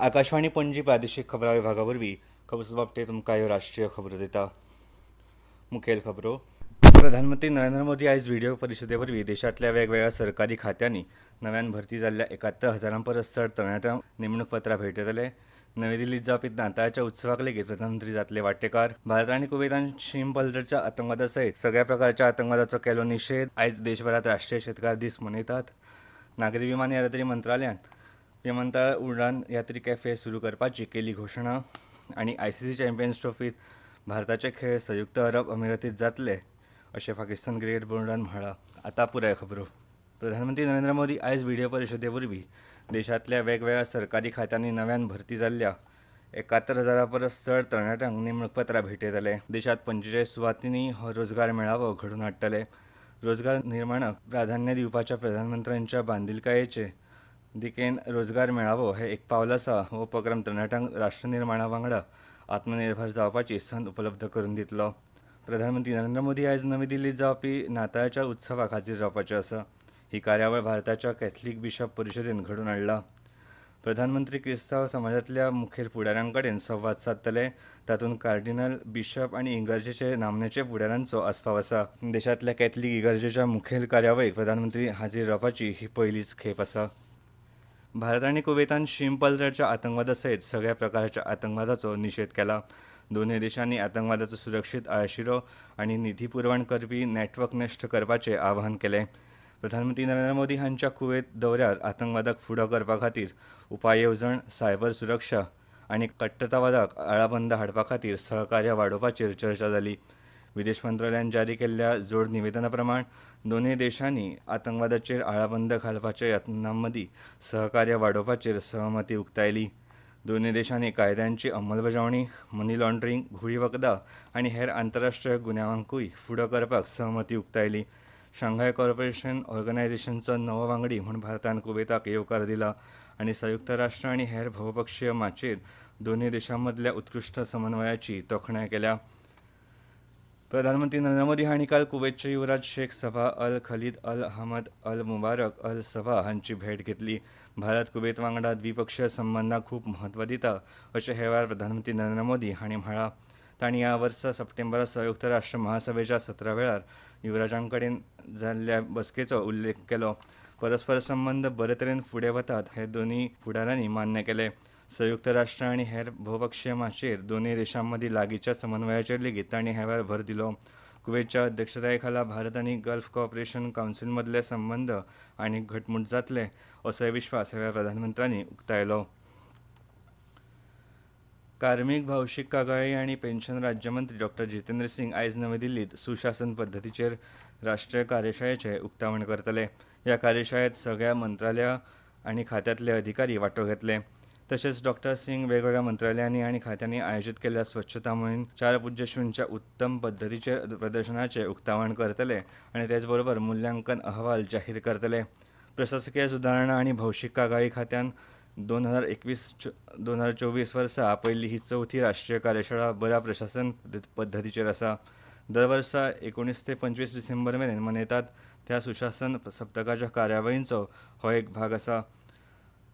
आकाशवाणी पणजी प्रादेशीक खबरां विभागावरवीं खबर बाबतींत तुमकां ह्यो राष्ट्रीय खबरो दिता। मुखेल खबरो। प्रधानमंत्री नरेंद्र मोदी आयज व्हिडिओ परिशदे वरवीं देशांतल्या वेगवेगळ्या सरकारी खात्यांनी नव्यान भरती जाल्ल्या 71,000 परस चड तरणाट्यांक नेमणूक पत्रां भेटयतले। नवी दिल्लींत जावपी नाताळच्या उत्सवाक लेगीत प्रधानमंत्री जातले वांटेकार। भारत आनी कुवेतान शीम पलतडच्या आतंकवादा सयत सगळ्या प्रकारच्या आतंकवादाचो केलो निशेध। आयज देशभरांत राष्ट्रीय शेतकार दीस मनयतात। नागरी विमान येरादारी मंत्रालयान विमानतळ उडान यात्री कॅफे सुरू करपाची केली घोशणा। आनी ICC चॅम्पियन्स ट्रॉफींत भारताचे खेळ संयुक्त अरब अमिरातींत जातले अशें पाकिस्तान क्रिकेट बोर्डान म्हळां। आतां पुराय खबरो। प्रधानमंत्री नरेंद्र मोदी आयज व्हिडिओ परिशदे वरवीं देशांतल्या वेगवेगळ्या सरकारी खात्यांनी नव्यान भरती जाल्ल्या 71,000 परस चड तरणाट्यांक नेमणूक पत्रां भेटयतले। देशांत 45 सुवातींनी हो रोजगार मेळावो घडोवन हाडटले। रोजगार निर्माणाक प्राधान्य दिवपाच्या प्रधानमंत्र्यांच्या बांदिलकायेचे दिकेन रोजगार मेळावो हे एक पावल आसा। हो उपक्रम तरणाट्यांक राष्ट्र निर्माणा वांगडा आत्मनिर्भर जावपाची संद उपलब्ध करून दितलो। प्रधानमंत्री नरेंद्र मोदी आयज नवी दिल्लींत जावपी नाताळच्या उत्सवाक हाजीर रावपाचे आसा। ही कार्यावळ भारताच्या कॅथलीक बिशप परिशदेन घडोवन हाडला। प्रधानमंत्री क्रिस्तांव समाजांतल्या मुखेल फुडाऱ्यां कडेन संवाद सादतले। तातूंत कार्डिनल, बिशप आनी इगर्जेचे नामनेचे फुडाऱ्यांचो आस्पाव आसा। देशांतल्या कॅथलीक इगर्जेच्या मुखेल कार्यावळीक प्रधानमंत्री हाजीर रावपाची ही पयलीच खेप आसा। भारत आनी कुवेतान शीम पलतडच्या आतंकवादा सयत सगळ्या प्रकारच्या आतंकवादाचो निशेध केला। दोनूय देशांनी आतंकवादाचो सुरक्षीत आळशिरो आनी निधी पुरवण करपी नॅटवर्क नश्ट करपाचें आवाहन केलें। प्रधानमंत्री नरेंद्र मोदी हांच्या कुवेत दौऱ्यार आतंकवादाक फुडो करपा खातीर उपाय येवजण, सायबर सुरक्षा आनी कट्टरतावादाक आळाबंद हाडपा खातीर सहकार्य वाडोवपाचेर चर्चा जाली। विदेश मंत्रालयान जारी केल्ल्या जोड निवेदना प्रमाण दोनूय देशांनी आतंकवादाचेर आळाबंद घालपाच्या यत्नांमदीं सहकार्य वाडोवपाचेर सहमती उक्तायली। दोनूय देशांनी कायद्यांची अंमलबजावणी, मनी लॉन्ड्रींग, घुळी वखदां आनी हेर आंतरराष्ट्रीय गुन्यांवांकूय फुडो करपाक सहमती उक्तायली। शांघाय कॉर्पोरेशन ऑर्गनायझेशनचो नवो वांगडी म्हूण भारतान कुवेताक येवकार दिला आनी संयुक्त राष्ट्र आनी हेर भोवपक्षीय माचयेर दोनूय देशां मदल्या उत्कृश्ट समन्वयाची तोखणाय केल्या। प्रधानमंत्री नरेंद्र मोदी हांणी काल कुवेतचे युवराज शेख सबा अल खलीद अल अहमद अल मुबारक अल सबा हांची भेट घेतली। भारत कुवेत वांगडा द्विपक्षीय संबंदांक खूब म्हत्व दिता अशें हे वेळार प्रधानमंत्री नरेंद्र मोदी हांणी म्हळां। तांणी ह्या वर्सा सप्टेंबरांत संयुक्त राष्ट्र महासभेच्या सत्रा वेळार युवराजां कडेन जाल्ल्या बसकेचो उल्लेख केलो। परस्पर संबंद बरे तरेन फुडें वतात हे दोनूय फुडाऱ्यांनी मान्य केलें। संयुक्त राष्ट्र आनी हेर भोवपक्षीय माचयेर दोनूय देशां मदीं लागींच्या समन्वयाचेर लेगीत तांणी ह्या वेळार भर दिलो। कुवेतच्या अध्यक्षताये खाला भारत आनी गल्फ कॉर्पोरेशन कावन्सिल मदले संबंद आनीक घटमूट जातले असोय विश्वास ह्या वेळार प्रधानमंत्र्यांनी उक्तायलो। कार्मीक, भौशीक कागाळी आनी पेन्शन राज्यमंत्री डॉ जितेंद्र सिंग आयज नवी दिल्लींत सुशासन पद्दतीचेर राष्ट्रीय कार्यशाळेचें उक्तावण करतले। ह्या कार्यशाळेंत सगळ्या मंत्रालयां आनी खात्यांतले अधिकारी वांटो घेतले। तशेंच डॉ सिंग वेगवेगळ्या मंत्रालयांनी आनी खात्यांनी आयोजीत केल्ल्या स्वच्छता मोहीम 4.0च्या उत्तम पद्दतीचेर प्रदर्शनाचें उक्तावण करतले आनी तेच बरोबर मुल्यांकन अहवाल जाहीर करतले। प्रशासकीय सुदारणा आनी भौशीक कागाळी खात्यान 2021-2024 वर्सा पयली ही चवथी राष्ट्रीय कार्यशाळा बऱ्या प्रशासन पद्दतीचेर आसा। दर वर्सा 19 ते 25 डिसेंबर मेरेन मनयतात त्या सुशासन सप्तकाच्या कार्यावळींचो हो एक भाग आसा।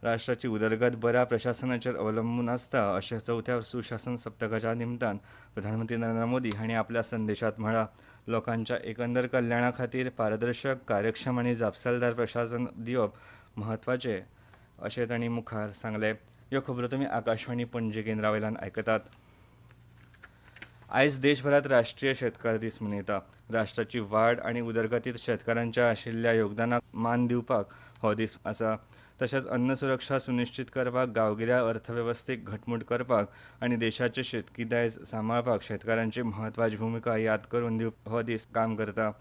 राष्ट्राची उदरगत बऱ्या प्रशासनाचेर अवलंबून आसता अशें चवथ्या सुशासन सप्तकाच्या निमतान प्रधानमंत्री नरेंद्र मोदी हांणी आपल्या संदेशांत म्हळां। लोकांच्या एकंदर कल्याणा खातीर पारदर्शक, कार्यक्षम आनी जापसालदार प्रशासन दिवप म्हत्वाचें अशें तांणी मुखार सांगलें। ह्यो खबरो तुमी आकाशवाणी पणजी केंद्रा वयल्यान आयकतात। आयज देशभरांत राष्ट्रीय शेतकार दीस मनयता। राष्ट्राची वाड आनी उदरगतीत शेतकारांच्या आशिल्ल्या योगदानाक मान दिवपाक हो दीस आसा। तशेंच अन्न सुरक्षा सुनिश्चित करपाक, गांवगिऱ्या अर्थवेवस्थेक घटमूट करपाक आनी देशाचें शेतकी दायज सांबाळपाक शेतकारांची म्हत्वाची भुमिका याद करून दिवपाक हो दीस काम करता।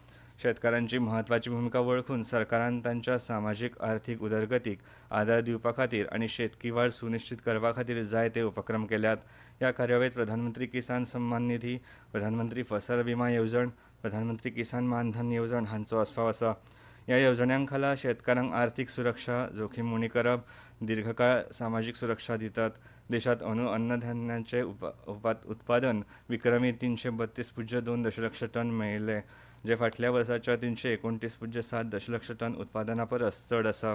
शेतकारांची म्हत्वाची भुमिका वळखून सरकारान तांच्या सामाजीक आर्थीक उदरगतीक आदार दिवपा खातीर आनी शेतकी वाड सुनिश्चित करपा खातीर जायते उपक्रम केल्यात। ह्या कार्यावळींत प्रधानमंत्री किसान सन्मान निधी, प्रधानमंत्री फसल विमा येवजण, प्रधानमंत्री किसान मानधन येवजण हांचो आस्पाव आसा। ह्या येवजण्यां खाला शेतकारांक आर्थीक सुरक्षा, जोखीम उणी करप, दीर्घकाळ सामाजीक सुरक्षा दितात। देशांत अन्नधान्याचें उत्पादन विक्रमी 332.2 दशलक्ष टन मेळयले, जे फाटल्या वर्साच्या 329.7 दशलक्ष टन उत्पादना परस चड आसा।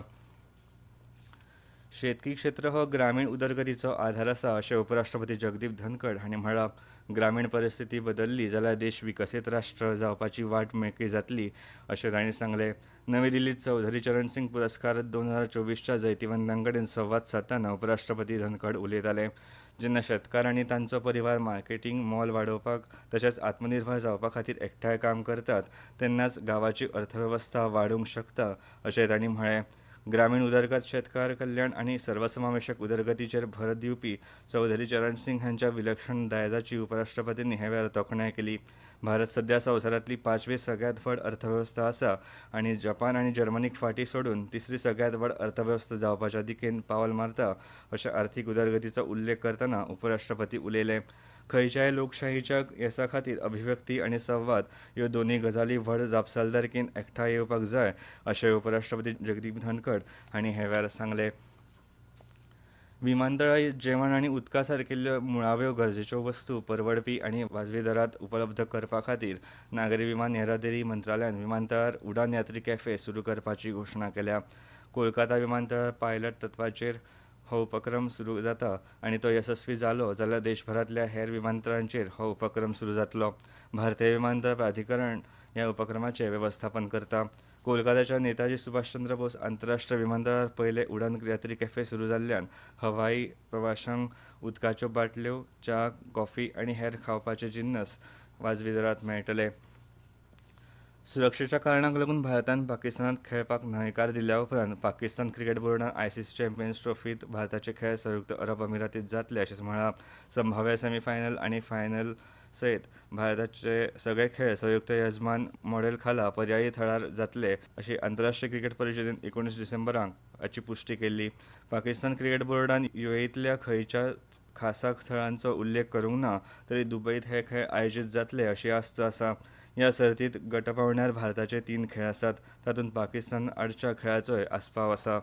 शेतकी क्षेत्र हो ग्रामीण उदरगतीचो आधार आसा अशें उपराष्ट्रपती जगदीप धनखड हांणी म्हळां. ग्रामीण परिस्थिती बदलली जाल्यार देश विकसीत राष्ट्र जावपाची वाट मेकळी जातली अशें तांणी सांगलें. नवी दिल्लीत चौधरी चरण सिंग पुरस्कार 2024च्या जैतिवंतां कडेन संवाद सादतना उपराष्ट्रपती धनखड उलयताले. जेन्ना शेतकार आनी तांचो परिवार मार्केटिंग मोल वाडोवपाक तशेंच आत्मनिर्भर जावपा खातीर एकठांय काम करतात तेन्नाच गांवाची अर्थवेवस्था वाडूंक शकता अशें तांणी म्हळें. ग्रामीण उदरगत, शेतकार कल्याण आनी सर्वसमावेशक उदरगतीचेर भर दिवपी चौधरी चरण सिंग हांच्या विलक्षण दायजाची उपराष्ट्रपतींनी हे वेळार तोखणाय केली. भारत सध्या संवसारांतली 5वी सगळ्यांत व्हड अर्थवेवस्था आसा आनी जपान आनी जर्मनीक फाटीं सोडून तिसरी सगळ्यांत व्हड अर्थवेवस्था जावपाच्या दिकेन पावल मारता अशें आर्थीक उदरगतीचो उल्लेख करतना उपराष्ट्रपती उलयले. खंयच्याय लोकशाहीच्या येसा खातीर अभिव्यक्ती आनी संवाद ह्यो दोनूय गजाली व्हड जापसालदारकेन एकठांय येवपाक जाय अशें उपराष्ट्रपती जगदीप धनखड हांणी हे वेळार सांगलें. विमानतळां जेवण आनी उदका सारकिल्ल्यो मुळाव्यो गरजेच्यो वस्तू परवडपी आनी वाजवी दरांत उपलब्ध करपा खातीर नागरी विमान येरादारी मंत्रालयान विमानतळार उडान यात्री कॅफे सुरू करपाची घोशणा केल्या. कोलकाता विमानतळार पायलट तत्वाचेर हो उपक्रम सुरू जाता आनी तो यशस्वी जालो जाल्यार देशभरांतल्या हेर विमानतळांचेर हो उपक्रम सुरू जातलो. भारतीय विमानतळ प्राधिकरण ह्या उपक्रमाचें वेवस्थापन करता. कोलकाताच्या नेताजी सुभाषचंद्र बोस आंतरराष्ट्रीय विमानतळार पयले उडान यात्री कॅफे सुरू जाल्ल्यान हवाई प्रवाशांक उदकाच्यो बाटल्यो, च्या, कॉफी आनी हेर खावपाचे जिन्नस वाजवी दरांत मेळटले. सुरक्षेच्या कारणांक लागून भारतान पाकिस्तानात खेळपाक न्हयकार दिल्या उपरांत पाकिस्तान क्रिकेट बोर्डान आयसीसी चॅम्पियन्स ट्रॉफीत भारताचे खेळ संयुक्त अरब अमिरातीत जातले अशें म्हळां. संभाव्य सेमीफायनल आनी फायनल सयत भारताचे सगळे खेळ संयुक्त येजमान मॉडेल खाला पर्यायी थळार जातले अशी आंतरराष्ट्रीय क्रिकेट परिशदेन 19 डिसेंबराक हाची पुष्टी केल्ली. पाकिस्तान क्रिकेट बोर्डान युएईतल्या खंयच्याच खासा थळांचो उल्लेख करूंक ना तरी दुबयत हे खेळ आयोजीत जातले अशी आस्त आसा. ह्या सर्तींत गटपावंड्यार भारताचे 3 खेळ आसात, तातूंत पाकिस्तान आडच्या खेळाचोय आस्पाव आसा.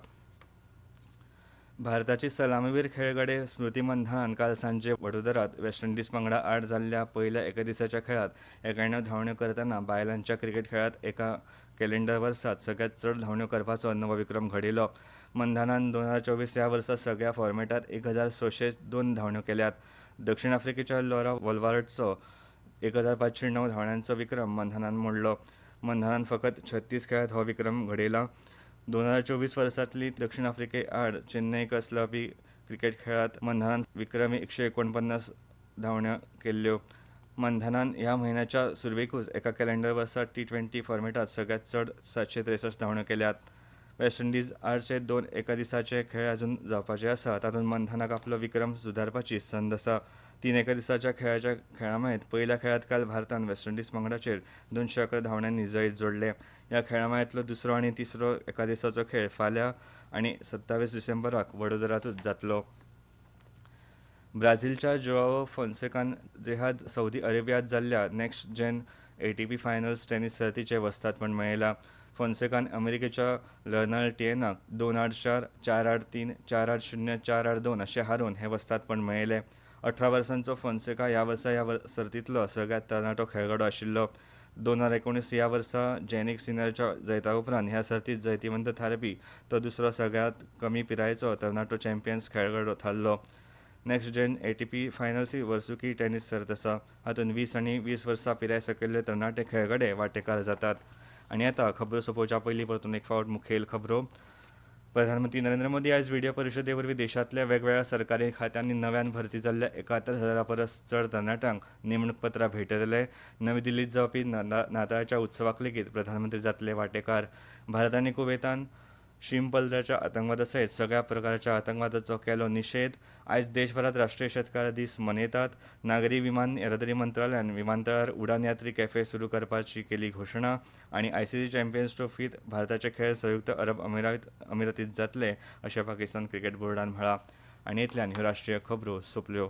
भारताची सलामीवीर खेळगडे स्मृती मंधानान काल सांजे वडोदरात वेस्ट इंडीज पंगडा आड जाल्ल्या पयल्या एकदिसाच्या खेळात 91 धांवड्यो करतना बायलांच्या क्रिकेट खेळांत एका कॅलेंडर वर्सात सगळ्यांत चड धांवड्यो करपाचो नवो विक्रम घडयलो. मंधानान 2024 ह्या वर्सा सगळ्या फॉर्मेटांत 1602 धांवड्यो केल्यात. दक्षिण आफ्रिकेच्या लॉरा वॉल्वार्टचो 1509 धांवड्यांचो विक्रम मंधानान मोडलो. मंधानान फकत 36 खेळांत हो विक्रम घडयला. 2024 वर्सांतली दक्षिण आफ्रिके आड चेन्नईक आसलापी क्रिकेट खेळांत मंधानान विक्रमी 149 धांवड्यो केल्ल्यो. मंधानान ह्या म्हयन्याच्या सुरवेकूच एका कॅलेंडर वर्सात T20 फॉर्मेटांत सगळ्यांत चड 763 धांवड्यो केल्यात. वेस्ट इंडीज आडचे 2 एकदिसाचे खेळ अजून जावपाचे आसा, तातूंत मंधानाक आपलो विक्रम सुदारपाची संद आसा. 3 एकदिसाच्या खेळाच्या खेळामाळेंत पयल्या खेळांत काल भारतान वेस्ट इंडीज पंगडाचेर 211 धांवड्यांनी जैत जोडले. ह्या खेळामाळेंतलो दुसरो आनी तिसरो एकादिसाचो खेळ फाल्यां आनी 27 डिसेंबराक वडोदरांतूच जातलो. ब्राझीलच्या जोआवो फोन्सेकान जेहाद सौदी अरेबियांत जाल्ल्या next gen ATP finals tennis सर्तीचें वस्तादपण मेळयलां. फोन्सेकान अमेरिकेच्या लर्नाल्ड टिएनाक 2-4, 4-3, 4-0, 4-2 अशें हारून हें वस्तादपण मेळयलें. 18 वर्सांचो फोन्सेका ह्या वर्सा ह्या सर्तींतलो सगळ्यांत तरणाटो खेळगडो आशिल्लो. 2019 ह्या वर्सा जॅनिक सिनरच्या जैता उपरांत ह्या सर्तींत जैतिवंत थारपी तो दुसरो सगळ्यांत कमी पिरायेचो तरणाटो चॅम्पियन्स खेळगडो थारलो. नेक्स्ट जेन ATP फायनल्स ही वर्सुकी टेनिस सर्त आसा. हातूंत 20 आनी 20 वर्सां पिराय सकयल्ले तरणाटे खेळगडे वांटेकार जातात. आनी आतां खबरो सोंपोवच्या पयलीं परतून एक फावट मुखेल खबरो. प्रधानमंत्री नरेंद्र मोदी आयज व्हिडिओ परिशदे वरवीं देशांतल्या वेगवेगळ्या सरकारी खात्यांनी नव्यान भरती जाल्ल्या 71,000 परस चड तरणाट्यांक नेमणूक पत्रां भेटयतले. नवी दिल्लींत जावपी नाताळच्या उत्सवाक लेगीत प्रधानमंत्री जातले वांटेकार. भारत आनी कुवेतान शीमपल्ल्याच्या आतंकवादा सयत सगळ्या प्रकारच्या आतंकवादाचो केलो निशेध. आयज देशभरांत राष्ट्रीय शेतकार दीस मनयतात. नागरी विमान येरादारी मंत्रालयान विमानतळार उडान यात्री कॅफे सुरू करपाची केली घोशणा. आनी आयसीसी चॅम्पियन्स ट्रॉफीत भारताचे खेळ संयुक्त अरब अमिरातीत जातले अशें पाकिस्तान क्रिकेट बोर्डान म्हळां. आनी इतल्यान ह्यो राष्ट्रीय खबरो सोंपल्यो.